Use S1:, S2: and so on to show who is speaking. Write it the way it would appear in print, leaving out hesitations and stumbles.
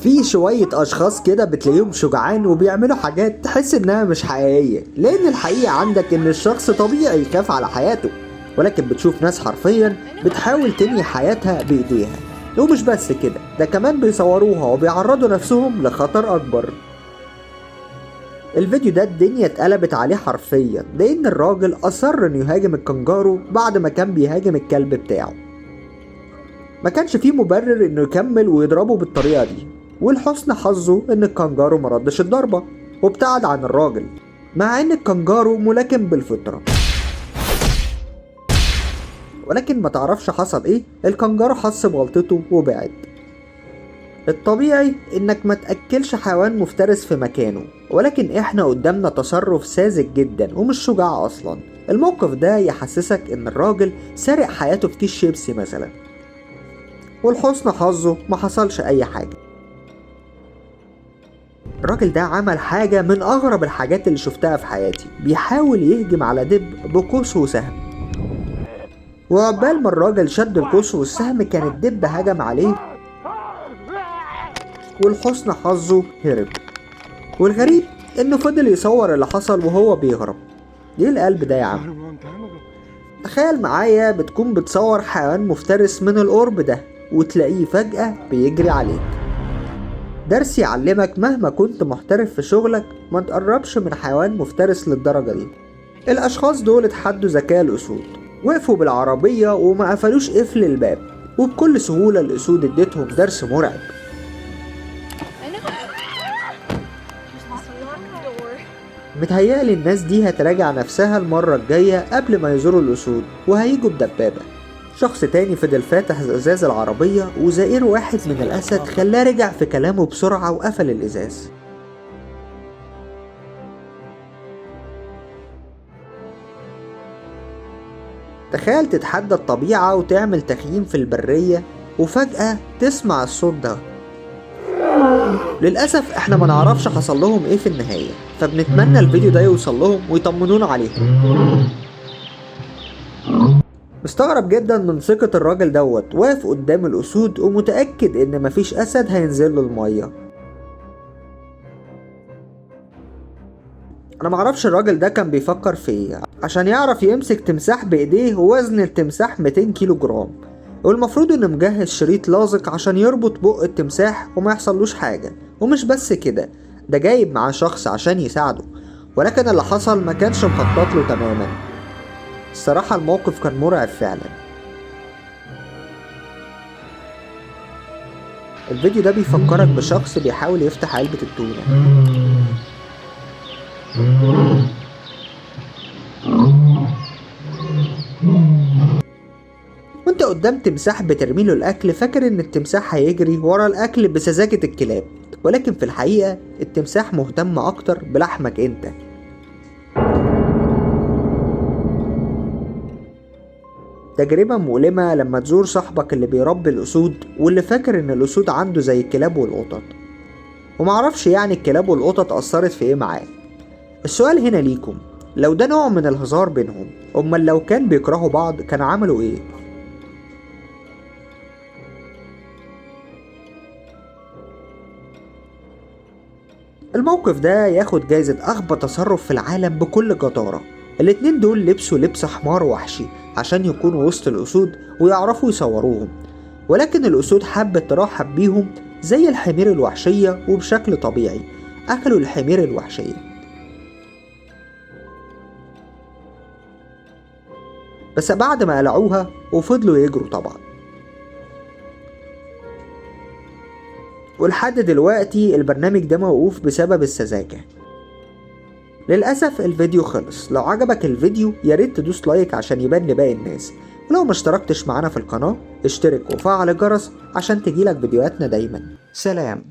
S1: في شوية أشخاص كده بتلاقيهم شجعان وبيعملوا حاجات تحس إنها مش حقيقية، لأن الحقيقة عندك إن الشخص طبيعي يخاف على حياته، ولكن بتشوف ناس حرفيا بتحاول تنهي حياتها بإيديها. ومش بس كده، ده كمان بيصوروها وبيعرضوا نفسهم لخطر أكبر. الفيديو ده الدنيا اتقلبت عليه حرفيا، لأن الراجل أصر إنه يهاجم الكنجارو بعد ما كان بيهاجم الكلب بتاعه. ما كانش فيه مبرر إنه يكمل ويضربه بالطريقة دي، ولحسن حظه إن الكنجارو مردش الضربة وابتعد عن الراجل، مع إن الكنجارو ملاكم بالفطرة. ولكن ما تعرفش حصل إيه، الكنجارو حس بغلطته وبعد. الطبيعي إنك ما تأكلش حيوان مفترس في مكانه، ولكن إحنا قدامنا تصرف ساذج جدا ومش شجاع أصلا. الموقف ده يحسسك إن الراجل سارق حياته في كيس شيبسي مثلا، ولحسن حظه ما حصلش أي حاجة. الراجل ده عمل حاجة من أغرب الحاجات اللي شفتها في حياتي، بيحاول يهجم على دب بقوس وسهم، وعقبال ما الراجل شد القوس والسهم كان الدب هجم عليه، ولحسن حظه هرب. والغريب إنه فضل يصور اللي حصل وهو بيهرب. إيه القلب ده يا عم؟ تخيل معايا بتكون بتصور حيوان مفترس من القرب ده وتلاقيه فجأة بيجري عليك. درس يعلمك مهما كنت محترف في شغلك ما تقربش من حيوان مفترس للدرجة دي. الأشخاص دول اتحدوا ذكاء الأسود، وقفوا بالعربية وما قفلوش قفل الباب، وبكل سهولة الأسود اديتهم درس مرعب. متهيألي الناس دي هتراجع نفسها المرة الجاية قبل ما يزوروا الأسود وهيجوا بدبابة. شخص تاني فضل فاتح ازاز العربية، وزئير واحد من الأسد خلاه رجع في كلامه بسرعة وقفل الازاز. تخيل تتحدى الطبيعة وتعمل تخييم في البرية وفجأة تسمع الصوت ده. للأسف احنا ما نعرفش حصل لهم ايه في النهاية، فبنتمنى الفيديو ده يوصل لهم ويطمنونا عليهم. مستغرب جدا من ثقة الراجل دوت، واقف قدام الأسود ومتأكد إن مفيش أسد هينزل له المية. أنا معرفش الراجل ده كان بيفكر في إيه عشان يعرف يمسك تمساح بإيديه ووزن التمساح 200 كيلو جرام، والمفروض إنه مجهز شريط لاصق عشان يربط بق التمساح وما يحصلوش حاجة. ومش بس كده، ده جايب معاه شخص عشان يساعده، ولكن اللي حصل ما كانش مخطط له تماما. الصراحة الموقف كان مرعب فعلا. الفيديو ده بيفكرك بشخص بيحاول يفتح علبة التونة، وانت قدام تمساح بترميله الأكل فاكر ان التمساح هيجري ورا الأكل بسذاجة الكلاب، ولكن في الحقيقة التمساح مهتم أكتر بلحمك انت. تجربة مؤلمة لما تزور صاحبك اللي بيربي الأسود واللي فاكر إن الأسود عنده زي الكلاب والقطط، ومعرفش يعني الكلاب والقطط أثرت في إيه معاه. السؤال هنا ليكم، لو ده نوع من الهزار بينهم، أمال لو كان بيكرهوا بعض كان عملوا إيه؟ الموقف ده ياخد جايزة أغبى تصرف في العالم بكل جدارة. الاتنين دول لبسوا لبس حمار وحشي عشان يكونوا وسط الأسود ويعرفوا يصوروهم، ولكن الأسود حبت ترحب بيهم زي الحمير الوحشية، وبشكل طبيعي أكلوا الحمير الوحشية. بس بعد ما قلعوها وفضلوا يجروا طبعا. ولحد دلوقتي البرنامج ده موقوف بسبب السذاجة. للأسف الفيديو خلص. لو عجبك الفيديو ياريت تدوس لايك عشان يبان لباقي الناس، ولو ما اشتركتش معانا في القناة اشترك وفعل الجرس عشان تجيلك فيديوهاتنا دايما. سلام.